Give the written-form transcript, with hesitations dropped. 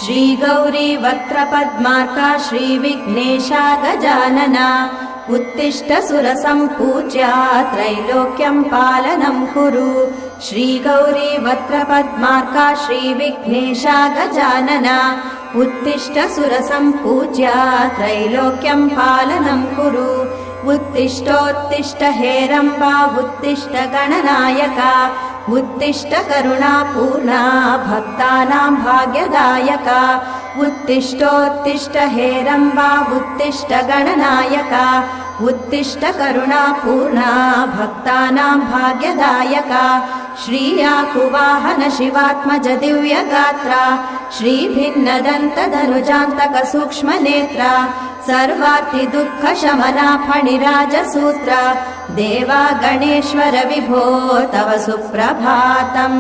श्रीगौरी वक्त्रपद्मार्का श्रीविघ्नेशा गजानना उत्तिष्ठ सुरसम्पूज्या त्रैलोक्यं पालनं कुरु श्रीगौरी वक्त्रपद्मार्का श्रीविघ्नेशा गजानना उत्तिष्ठ सुरसम्पूज्या त्रैलोक्यं पालनं कुरु उत्तिष्ठोत्तिष्ठ हेरम्बा उत्तिष्ठ गणनायका उत्तिष्ठ करुणापूर्णा भक्तानां भाग्यदायका उत्तिष्ठोत्तिष्ठ हेरम्बा उत्तिष्ठ गणनायका उत्तिष्ठ करुणापूर्णा भक्तानां भाग्यदायका श्रीयाकुवाहन शिवात्मज दिव्यगात्रा श्रीभिन्नदन्तधनुजान्तक सूक्ष्मनेत्रा सर्वार्ति दुःखशमना फणिराजसूत्रा देवा गणेश्वर विभो तव सुप्रभातम्।